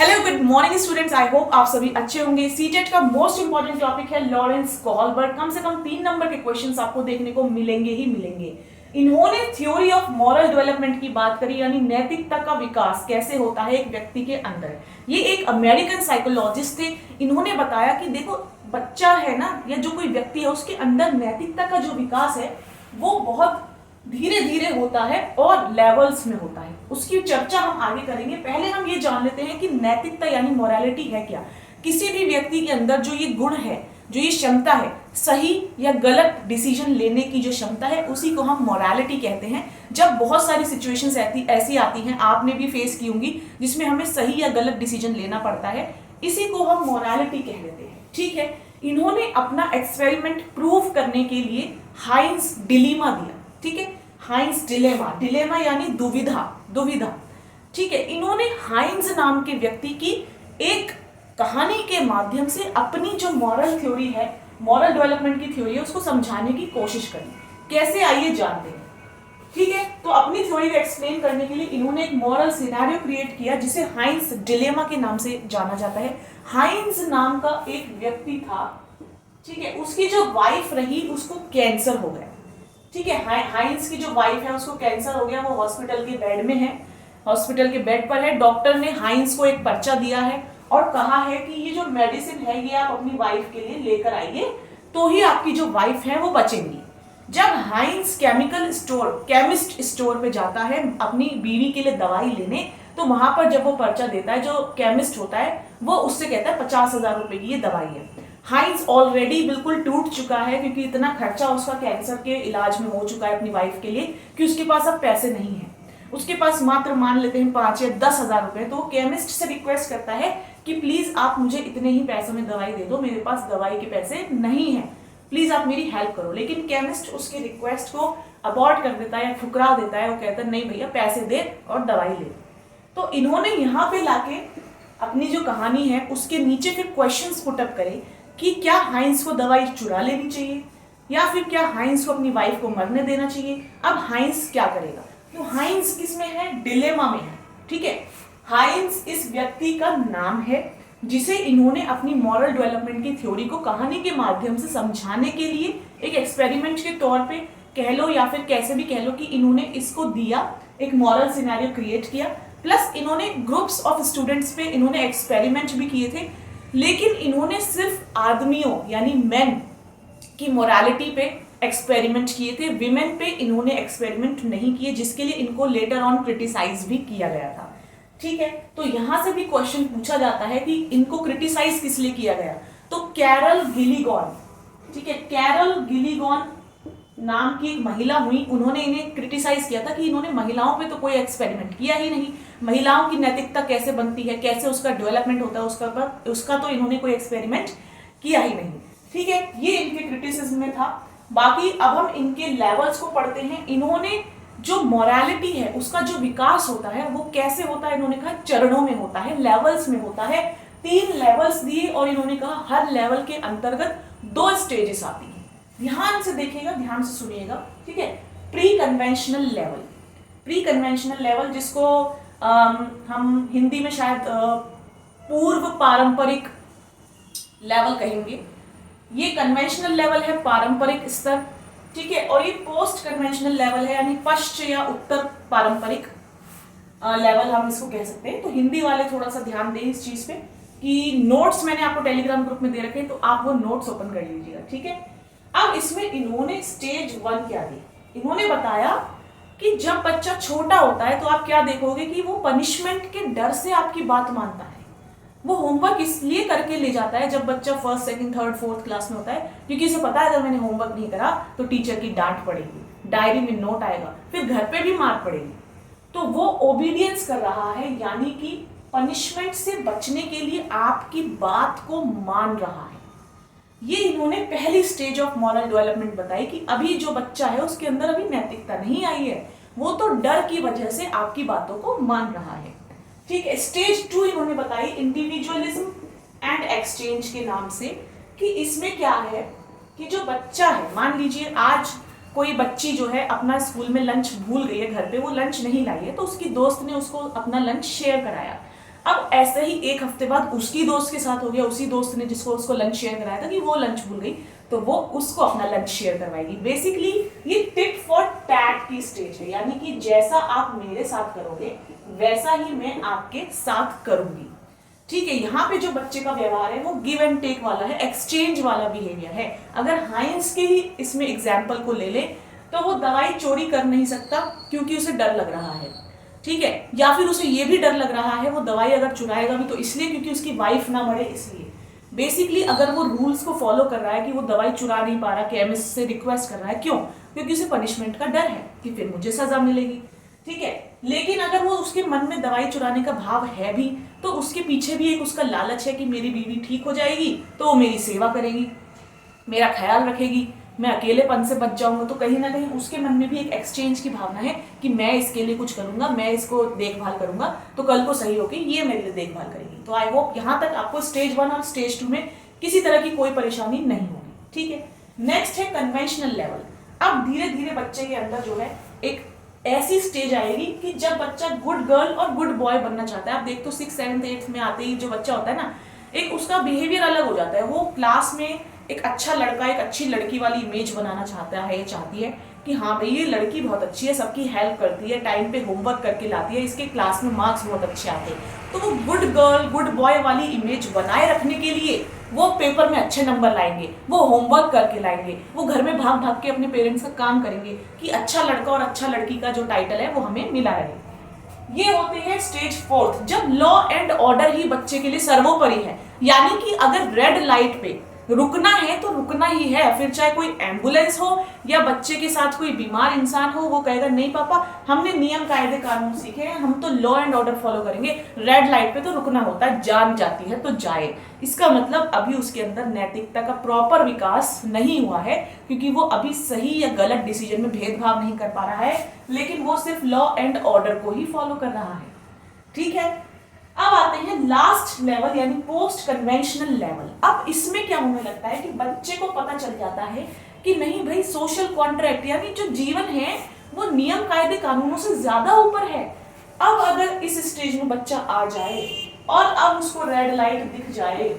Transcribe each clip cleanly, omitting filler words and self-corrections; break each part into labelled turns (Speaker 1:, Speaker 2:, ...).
Speaker 1: Hello good morning students, I hope आप सभी अच्छे होंगे। सीटेट का मोस्ट इंपॉर्टेंट टॉपिक है लॉरेंस कोहलबर्ग। कम से कम 3 नंबर के क्वेश्चंस आपको देखने को मिलेंगे ही मिलेंगे। इन्होंने थ्योरी ऑफ मॉरल डेवलपमेंट की बात करी, यानी नैतिकता का विकास कैसे होता है एक व्यक्ति के अंदर। ये एक अमेरिकन साइकोलॉजिस्ट थे। इन्होंने बताया कि देखो, बच्चा है ना, या जो कोई व्यक्ति है, उसके अंदर नैतिकता का जो विकास है वो बहुत धीरे धीरे होता है और लेवल्स में होता है। उसकी चर्चा हम आगे करेंगे। पहले हम ये जान लेते हैं कि नैतिकता यानी मोरालिटी है क्या। किसी भी व्यक्ति के अंदर जो ये गुण है, जो ये क्षमता है, सही या गलत डिसीजन लेने की जो क्षमता है, उसी को हम मोरालिटी कहते हैं। जब बहुत सारी सिचुएशंस ऐसी आती हैं, आपने भी फेस की होंगी, जिसमें हमें सही या गलत डिसीजन लेना पड़ता है, इसी को हम मोरालिटी कह लेते हैं। ठीक है, इन्होंने अपना एक्सपेरिमेंट प्रूव करने के लिए हाइंस डिलेमा दिया। ठीक है, हाइंस डिलेमा, डिलेमा यानी दुविधा। ठीक है, इन्होंने हाइंस नाम के व्यक्ति की एक कहानी के माध्यम से अपनी जो मॉरल थ्योरी है, मॉरल डेवलपमेंट की थ्योरी है, उसको समझाने की कोशिश करी। कैसे, आइए जानते हैं। ठीक है, तो अपनी थ्योरी को एक्सप्लेन करने के लिए इन्होंने एक मॉरल सिनेरियो क्रिएट किया, जिसे हाइंस डिलेमा के नाम से जाना जाता है। हाइंस नाम का एक व्यक्ति था, ठीक है, उसकी जो वाइफ रही उसको कैंसर हो गया। ठीक है, हाइंस की जो वाइफ है उसको कैंसर हो गया, वो हॉस्पिटल के बेड में है, हॉस्पिटल के बेड पर है। डॉक्टर ने हाइंस को एक पर्चा दिया है और कहा है कि ये जो मेडिसिन है ये आप अपनी वाइफ के लिए लेकर आइए, तो ही आपकी जो वाइफ है वो बचेंगी। जब हाइंस केमिस्ट स्टोर पे जाता है अपनी बीवी के लिए दवाई लेने, तो वहां पर जब वो पर्चा देता है, जो केमिस्ट होता है वो उससे कहता है 50,000 रुपए की ये दवाई है। हाइंस ऑलरेडी बिल्कुल टूट चुका है, क्योंकि इतना खर्चा उसका कैंसर के इलाज में हो चुका है अपनी वाइफ के लिए, कि उसके पास अब पैसे नहीं है। उसके पास मात्र मान लेते हैं 5 या 10,000 रुपए। तो वो केमिस्ट से रिक्वेस्ट करता है कि प्लीज आप मुझे इतने ही पैसों में दवाई दे दो, मेरे पास दवाई के पैसे नहीं है, प्लीज आप मेरी हेल्प करो। लेकिन केमिस्ट उसके रिक्वेस्ट को अबॉर्ट कर देता है या ठुकरा देता है। वो कहता है नहीं भैया, पैसे दे और दवाई ले। तो इन्होंने यहाँ पे लाके अपनी जो कहानी है उसके नीचे फिर क्वेश्चंस पुटअप करे कि क्या हाइंस को दवाई चुरा लेनी चाहिए, या फिर क्या हाइंस को अपनी वाइफ को मरने देना चाहिए। अब हाइंस क्या करेगा? तो हाइंस किसमें है? डिलेमा में है। ठीक है, हाइंस इस व्यक्ति का नाम है, जिसे इन्होंने अपनी मॉरल डेवलपमेंट की थ्योरी को कहानी के माध्यम से समझाने के लिए एक एक्सपेरिमेंट के तौर पे कह लो, या फिर कैसे भी कह लो, कि इन्होंने इसको दिया, एक मॉरल सिनेरियो क्रिएट किया। प्लस इन्होंने ग्रुप्स ऑफ स्टूडेंट्स पे इन्होंने एक्सपेरिमेंट भी किए थे। लेकिन इन्होंने सिर्फ आदमियों यानी मेन की मोरालिटी पे एक्सपेरिमेंट किए थे, विमेन पे इन्होंने एक्सपेरिमेंट नहीं किए, जिसके लिए इनको लेटर ऑन क्रिटिसाइज भी किया गया था। ठीक है, तो यहां से भी क्वेश्चन पूछा जाता है कि इनको क्रिटिसाइज किस लिए किया गया। तो कैरल गिलीगॉन, ठीक है, कैरल गिलीगॉन नाम की एक महिला हुई, उन्होंने इन्हें क्रिटिसाइज किया था कि इन्होंने महिलाओं पे तो कोई एक्सपेरिमेंट किया ही नहीं, महिलाओं की नैतिकता कैसे बनती है, कैसे उसका डेवलपमेंट होता है, उसका तो इन्होंने कोई एक्सपेरिमेंट किया ही नहीं। ठीक है, ये इनके क्रिटिसिज्म में था। बाकी अब हम इनके लेवल्स को पढ़ते हैं। इन्होंने जो मोरालिटी है उसका जो विकास होता है वो कैसे होता है, इन्होंने कहा चरणों में होता है, लेवल्स में होता है। 3 लेवल्स दिए और इन्होंने कहा हर लेवल के अंतर्गत 2 स्टेजेस आती है। ध्यान से देखिएगा, ध्यान से सुनिएगा। ठीक है, pre conventional level, pre conventional level जिसको हम हिंदी में शायद पूर्व पारंपरिक लेवल कहेंगे। ये कन्वेंशनल लेवल है, पारंपरिक स्तर। ठीक है, और ये पोस्ट कन्वेंशनल लेवल है, यानी पश्चिम या उत्तर पारंपरिक लेवल हम इसको कह सकते हैं। तो हिंदी वाले थोड़ा सा ध्यान दें इस चीज पे कि नोट्स मैंने आपको टेलीग्राम ग्रुप में दे रखे हैं, तो आप वो नोट्स ओपन कर लीजिएगा। ठीक है, अब इसमें इन्होंने स्टेज 1 क्या दी, इन्होंने बताया कि जब बच्चा छोटा होता है तो आप क्या देखोगे कि वो पनिशमेंट के डर से आपकी बात मानता है। वो होमवर्क इसलिए करके ले जाता है जब बच्चा 1st, 2nd, 3rd, 4th class में होता है, क्योंकि उसे पता है अगर मैंने होमवर्क नहीं करा तो टीचर की डांट पड़ेगी, डायरी में नोट आएगा, फिर घर पे भी मार पड़ेगी। तो वो ओबीडियंस कर रहा है, यानी कि पनिशमेंट से बचने के लिए आपकी बात को मान रहा है। ये इन्होंने पहली स्टेज ऑफ मॉरल डेवलपमेंट बताई कि अभी जो बच्चा है उसके अंदर अभी नैतिकता नहीं आई है, वो तो डर की वजह से आपकी बातों को मान रहा है। ठीक है, स्टेज 2 इन्होंने बताई इंडिविजुअलिज्म एंड एक्सचेंज के नाम से, कि इसमें क्या है कि जो बच्चा है, मान लीजिए आज कोई बच्ची जो है अपना स्कूल में लंच भूल गई है, घर पे वो लंच नहीं लाई है, तो उसकी दोस्त ने उसको अपना लंच शेयर कराया। अब ऐसे ही एक हफ्ते बाद उसकी दोस्त के साथ हो गया, उसी दोस्त ने जिसको उसको लंच शेयर कराया था कि वो लंच भूल गई, तो वो उसको अपना लंच शेयर करवाएगी। बेसिकली ये टिट फॉर टैट की स्टेज है, यानी कि जैसा आप मेरे साथ करोगे वैसा ही मैं आपके साथ करूंगी। ठीक है, यहाँ पे जो बच्चे का व्यवहार है वो गिव एंड टेक वाला है, एक्सचेंज वाला बिहेवियर है। अगर हाइंस के ही इसमें एग्जाम्पल को ले ले तो वो दवाई चोरी कर नहीं सकता क्योंकि उसे डर लग रहा है, ठीक है, या फिर उसे ये भी डर लग रहा है वो दवाई अगर चुराएगा भी तो इसलिए क्योंकि उसकी वाइफ ना मरे इसलिए। बेसिकली अगर वो रूल्स को फॉलो कर रहा है कि वो दवाई चुरा नहीं पा रहा, केमिस्ट से रिक्वेस्ट कर रहा है, क्यों? क्योंकि उसे पनिशमेंट का डर है कि फिर मुझे सजा मिलेगी, ठीक है। लेकिन अगर वो उसके मन में दवाई चुराने का भाव है भी तो उसके पीछे भी एक उसका लालच है कि मेरी बीवी ठीक हो जाएगी तो वो मेरी सेवा करेगी, मेरा ख्याल रखेगी, मैं अकेलेपन से बच जाऊंगा, तो कहीं ना कहीं उसके मन में भी एक एक्सचेंज की भावना है कि मैं इसके लिए कुछ करूंगा, मैं इसको देखभाल करूंगा तो कल को सही होके ये मेरे लिए देखभाल करेगी। तो आई होप यहाँ तक आपको स्टेज 1 और स्टेज 2 में किसी तरह की कोई परेशानी नहीं होगी, ठीक है। नेक्स्ट है कन्वेंशनल लेवल। अब धीरे धीरे बच्चे के अंदर जो है एक ऐसी स्टेज आएगी कि जब बच्चा गुड गर्ल और गुड बॉय बनना चाहता है। आप देख तो 6th 7th 8th में आते ही जो बच्चा होता है ना, एक उसका बिहेवियर अलग हो जाता है। वो क्लास में एक अच्छा लड़का, एक अच्छी लड़की वाली इमेज बनाना चाहता है, ये चाहती है कि हाँ भाई ये लड़की बहुत अच्छी है, सबकी हेल्प करती है, टाइम पे होमवर्क करके लाती है, इसके क्लास में मार्क्स बहुत अच्छे आते हैं। तो वो गुड गर्ल गुड बॉय वाली इमेज बनाए रखने के लिए वो पेपर में अच्छे नंबर लाएंगे, वो होमवर्क करके लाएंगे, वो घर में भाग भाग के अपने पेरेंट्स का काम करेंगे कि अच्छा लड़का और अच्छा लड़की का जो टाइटल है वो हमें मिला रहे। ये होते हैं स्टेज 4, जब लॉ एंड ऑर्डर ही बच्चे के लिए सर्वोपरि है। यानी कि अगर रेड लाइट पे रुकना है तो रुकना ही है, फिर चाहे कोई एम्बुलेंस हो या बच्चे के साथ कोई बीमार इंसान हो, वो कहेगा नहीं पापा हमने नियम कायदे कानून सीखे हैं, हम तो लॉ एंड ऑर्डर फॉलो करेंगे, रेड लाइट पे तो रुकना होता है, जान जाती है तो जाए। इसका मतलब अभी उसके अंदर नैतिकता का प्रॉपर विकास नहीं हुआ है, क्योंकि वो अभी सही या गलत डिसीजन में भेदभाव नहीं कर पा रहा है, लेकिन वो सिर्फ लॉ एंड ऑर्डर को ही फॉलो कर रहा है, ठीक है। अब आते हैं लास्ट लेवल यानी पोस्ट कन्वेंशनल लेवल। अब इसमें क्या होने लगता है कि बच्चे को पता चल जाता है कि नहीं भाई सोशल कॉन्ट्रैक्ट यानी जो जीवन है वो नियम कायदे कानूनों से ज्यादा ऊपर है। अब अगर इस स्टेज में बच्चा आ जाए और अब उसको रेड लाइट दिख जाए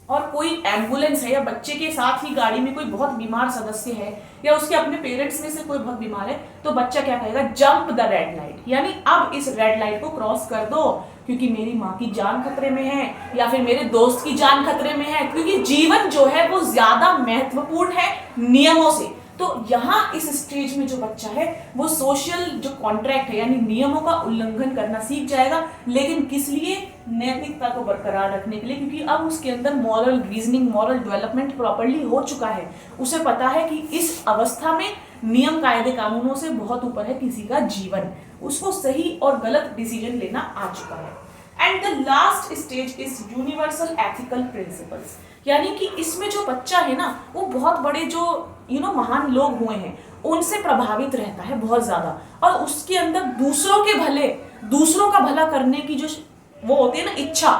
Speaker 1: और कोई एम्बुलेंस है या बच्चे के साथ ही गाड़ी में कोई बहुत बीमार सदस्य है या उसके अपने पेरेंट्स में से कोई बहुत बीमार है, तो बच्चा क्या कहेगा? जंप द रेड लाइट, यानी अब इस रेड लाइट को क्रॉस कर दो क्योंकि मेरी माँ की जान खतरे में है या फिर मेरे दोस्त की जान खतरे में है, क्योंकि जीवन जो है वो ज्यादा महत्वपूर्ण है नियमों से। तो यहाँ इस स्टेज में जो बच्चा है वो सोशल जो कॉन्ट्रैक्ट है यानी नियमों का उल्लंघन करना सीख जाएगा, लेकिन किस लिए? नैतिकता को बरकरार रखने के लिए, क्योंकि अब उसके अंदर moral reasoning moral development properly हो चुका है। उसे पता है कि इस अवस्था में नियम कायदे कानूनों से बहुत ऊपर है किसी का जीवन, उसको सही और गलत डिसीजन लेना आ चुका है। And the last stage is universal ethical principles, यानी कि इसमें जो बच्चा है ना वो बहुत बड़े जो महान लोग हुए हैं उनसे प्रभावित रहता है बहुत ज्यादा, और उसके अंदर दूसरों के भले दूसरों का भला करने की जो वो होती है ना इच्छा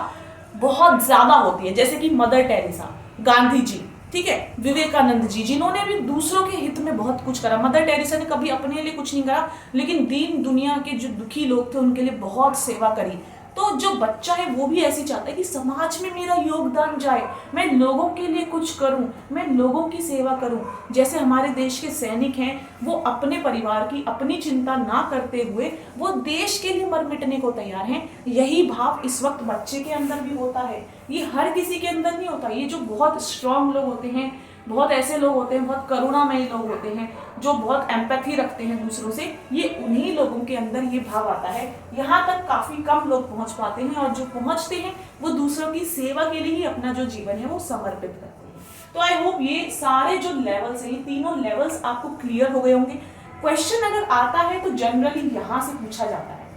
Speaker 1: बहुत ज्यादा होती है। जैसे कि मदर टेरेसा, गांधी जी, ठीक है, विवेकानंद जी, जिन्होंने भी दूसरों के हित में बहुत कुछ करा। मदर टेरेसा ने कभी अपने लिए कुछ नहीं करा, लेकिन दीन दुनिया के जो दुखी लोग थे उनके लिए बहुत सेवा करी। तो जो बच्चा है वो भी ऐसे चाहता है कि समाज में मेरा योगदान जाए, मैं लोगों के लिए कुछ करूं, मैं लोगों की सेवा करूं। जैसे हमारे देश के सैनिक हैं, वो अपने परिवार की अपनी चिंता ना करते हुए वो देश के लिए मर मिटने को तैयार हैं। यही भाव इस वक्त बच्चे के अंदर भी होता है, ये हर किसी के अंदर नहीं होता। ये जो बहुत स्ट्रांग लोग होते हैं, बहुत ऐसे लोग होते हैं, बहुत करुणामयी लोग होते हैं, जो बहुत एम्पैथी रखते हैं दूसरों से, ये उन्हीं लोगों के अंदर ये भाव आता है। यहाँ तक काफी कम लोग पहुंच पाते हैं, और जो पहुंचते हैं वो दूसरों की सेवा के लिए ही अपना जो जीवन है वो समर्पित करते हैं। तो आई होप ये सारे जो लेवल्स हैं, ये तीनों लेवल्स आपको क्लियर हो गए होंगे। क्वेश्चन अगर आता है तो जनरली यहाँ से पूछा जाता है,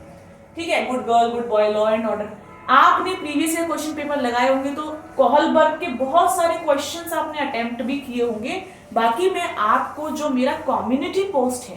Speaker 1: ठीक है, good girl good boy, law and order. आपने प्रीवियस ईयर क्वेश्चन पेपर लगाए होंगे तो कोहलबर्ग के बहुत सारे क्वेश्चंस आपने अटेम्प्ट भी किए होंगे। बाकी मैं आपको जो मेरा कम्युनिटी पोस्ट है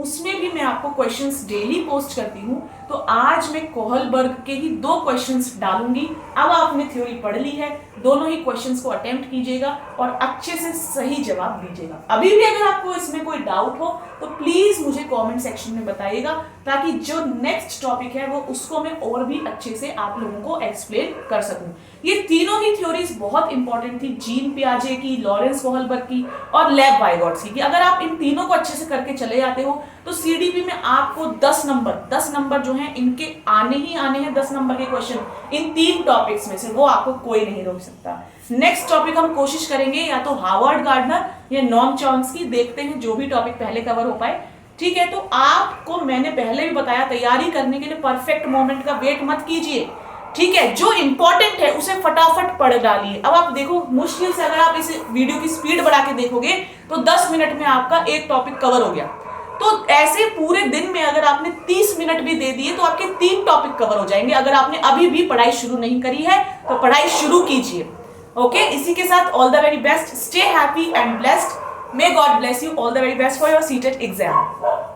Speaker 1: उसमें भी मैं आपको क्वेश्चंस डेली पोस्ट करती हूँ। तो आज मैं कोहलबर्ग के ही 2 क्वेश्चंस डालूंगी। अब आपने थ्योरी पढ़ ली है, दोनों ही क्वेश्चंस को अटेम्प्ट कीजिएगा और अच्छे से सही जवाब दीजिएगा। अभी भी अगर आपको इसमें कोई डाउट हो तो प्लीज मुझे कमेंट सेक्शन में बताइएगा, ताकि जो नेक्स्ट टॉपिक है वो उसको मैं और भी अच्छे से आप लोगों को एक्सप्लेन कर सकूं। ये तीनों ही थ्योरीज बहुत इंपॉर्टेंट थी, जीन पियाजे की, लॉरेंस कोहलबर्ग की और लेव वाइगॉट्स की। अगर आप इन तीनों को अच्छे से करके चले जाते हो तो सीडीपी में आपको 10 नंबर जो हैं इनके आने ही आने हैं। 10 नंबर के क्वेश्चन इन 3 टॉपिक्स में से, वो आपको कोई नहीं रोक सकता। नेक्स्ट टॉपिक हम कोशिश करेंगे या तो हार्वर्ड गार्डनर या नॉम चॉम्स्की, देखते हैं जो भी टॉपिक पहले कवर हो पाए। ठीक है, तो आपको मैंने पहले भी बताया, तैयारी करने के लिए परफेक्ट मोमेंट का वेट मत कीजिए। ठीक है, जो इंपॉर्टेंट है उसे फटाफट पढ़ डालिए। अब आप देखो, मुश्किल से अगर आप इस वीडियो की स्पीड बढ़ा के देखोगे तो 10 मिनट में आपका एक टॉपिक कवर हो गया। तो ऐसे पूरे दिन में अगर आपने 30 मिनट भी दे दिए तो आपके 3 टॉपिक कवर हो जाएंगे। अगर आपने अभी भी पढ़ाई शुरू नहीं करी है तो पढ़ाई शुरू कीजिए। ओके, इसी के साथ all the very best, stay happy and blessed, may God bless you, all the very best for your CTET exam.